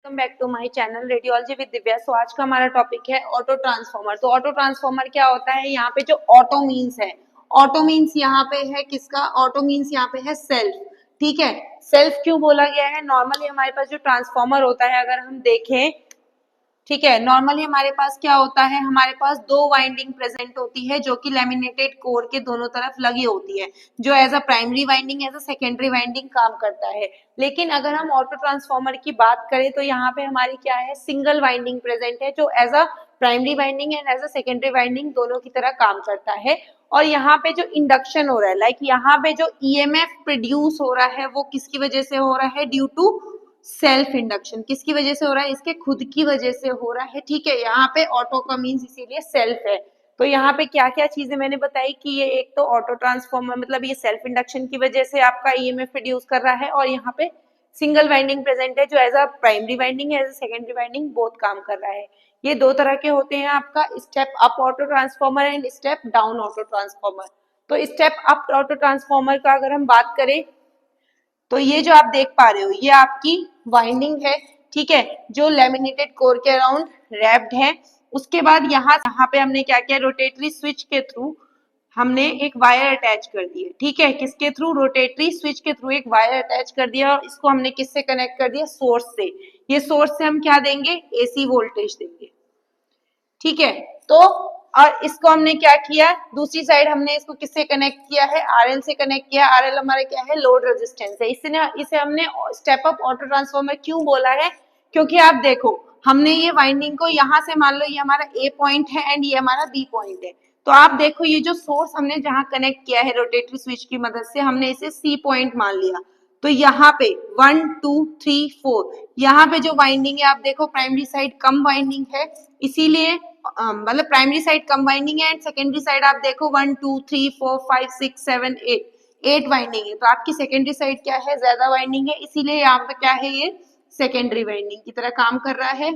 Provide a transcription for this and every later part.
Welcome back to my channel radiology with Divya. So आज का हमारा टॉपिक है ऑटो ट्रांसफॉर्मर। तो ऑटो ट्रांसफॉर्मर क्या होता है? यहाँ पे जो ऑटो मीन्स है, ऑटो मीन्स यहाँ पे है किसका? ऑटो मीन्स यहाँ पे है सेल्फ। ठीक है, सेल्फ क्यों बोला गया है? नॉर्मली हमारे पास जो ट्रांसफॉर्मर होता है, अगर हम देखें, ठीक है, नॉर्मली हमारे पास क्या होता है, हमारे पास दो वाइंडिंग प्रेजेंट होती है जो कि लैमिनेटेड कोर के दोनों तरफ लगी होती है, जो as a primary winding as a secondary winding काम करता है। लेकिन अगर हम ऑटो ट्रांसफॉर्मर की बात करें तो यहाँ पे हमारी क्या है, सिंगल वाइंडिंग प्रेजेंट है जो as a primary winding and as a secondary winding दोनों की तरह काम करता है। और यहाँ पे जो इंडक्शन हो रहा है, लाइक यहाँ पे जो ईएमएफ प्रोड्यूस हो रहा है वो किसकी वजह से हो रहा है? Due to self induction. किसकी वजह से हो रहा है? इसके खुद की वजह से हो रहा है। ठीक है, यहाँ पे ऑटो का मीन्स इसीलिए सेल्फ है। तो यहाँ पे क्या क्या चीजें मैंने बताई कि ये एक तो ऑटो ट्रांसफॉर्मर मतलब ये सेल्फ इंडक्शन की वजह से आपका ईएमएफ प्रोड्यूस कर रहा है, और यहाँ पे सिंगल वाइंडिंग प्रेजेंट है जो as a primary winding as a secondary winding both काम कर रहा है। ये दो तरह के होते हैं, आपका step up auto transformer and step down auto transformer. तो स्टेप अप ऑटो ट्रांसफॉर्मर का अगर हम बात करें तो ये जो आप देख पा रहे हो ये आपकी वाइंडिंग है, ठीक है, जो लैमिनेटेड कोर के अराउंड रैप्ड है। उसके बाद यहाँ पे हमने क्या किया, रोटेटरी स्विच के थ्रू हमने एक वायर अटैच कर दिया। ठीक है, किसके थ्रू? रोटेटरी स्विच के थ्रू एक वायर अटैच कर दिया, और इसको हमने किससे कनेक्ट कर दिया? सोर्स से। ये सोर्स से हम क्या देंगे? एसी वोल्टेज देंगे। ठीक है, तो और इसको हमने क्या किया, दूसरी साइड हमने इसको किससे कनेक्ट किया है? आरएल से कनेक्ट किया। आरएल हमारा क्या है? लोड रेजिस्टेंस है। इसे हमने स्टेप अप ऑटो ट्रांसफॉर्मर क्यों बोला है? क्योंकि आप देखो, हमने ये वाइंडिंग को यहाँ से, मान लो ये हमारा ए पॉइंट है एंड ये हमारा बी पॉइंट है, तो आप देखो ये जो सोर्स हमने जहाँ कनेक्ट किया है रोटेटरी स्विच की मदद से, हमने इसे सी पॉइंट मान लिया। तो यहाँ पे 1 2 3 4 यहाँ पे जो वाइंडिंग है आप देखो, प्राइमरी साइड कम वाइंडिंग है, इसीलिए मतलब प्राइमरी साइड कम वाइंडिंग है, एंड सेकेंडरी साइड आप देखो 1 2 3 4 5 6 7 8 वाइंडिंग है। तो आपकी सेकेंडरी साइड क्या है? ज्यादा वाइंडिंग है, इसीलिए यहाँ पे क्या है, ये सेकेंडरी वाइंडिंग की तरह काम कर रहा है।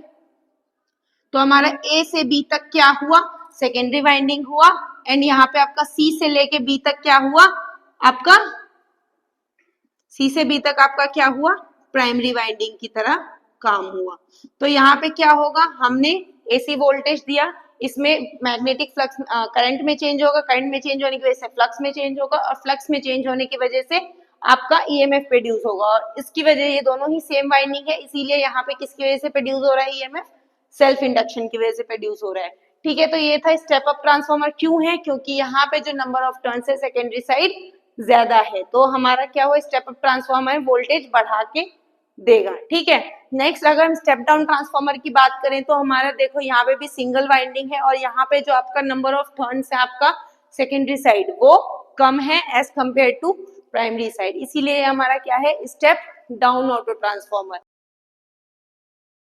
तो हमारा ए से बी तक क्या हुआ? सेकेंडरी वाइंडिंग हुआ, एंड यहाँ पे आपका सी से लेके बी तक क्या हुआ? आपका सी से बी तक आपका क्या हुआ? प्राइमरी वाइंडिंग की तरह काम हुआ। तो यहाँ पे क्या होगा, हमने एसी वोल्टेज दिया, इसमें मैग्नेटिक फ्लक्स करंट में चेंज होगा, करंट में चेंज होने की वजह से फ्लक्स में चेंज होगा, और फ्लक्स में चेंज होने की वजह से आपका ईएमएफ प्रोड्यूस होगा, और इसकी वजह, ये दोनों ही सेम वाइंडिंग है, इसीलिए यहाँ पे किसकी वजह से प्रोड्यूस हो रहा है ईएमएफ? सेल्फ इंडक्शन की वजह से प्रोड्यूस हो रहा है। ठीक है, तो ये था स्टेप अप ट्रांसफॉर्मर। क्यों है? क्योंकि यहाँ पे जो नंबर ऑफ टर्न्स है सेकेंडरी साइड ज्यादा है, तो हमारा क्या हुआ, स्टेप अप ट्रांसफॉर्मर वोल्टेज बढ़ा के देगा। ठीक है, नेक्स्ट अगर हम स्टेप डाउन ट्रांसफॉर्मर की बात करें तो हमारा देखो यहाँ पे भी सिंगल वाइंडिंग है, और यहाँ पे जो आपका नंबर ऑफ टर्न्स है आपका सेकेंडरी साइड वो कम है as compared to primary side, इसीलिए हमारा क्या है, स्टेप डाउन ऑटो ट्रांसफॉर्मर।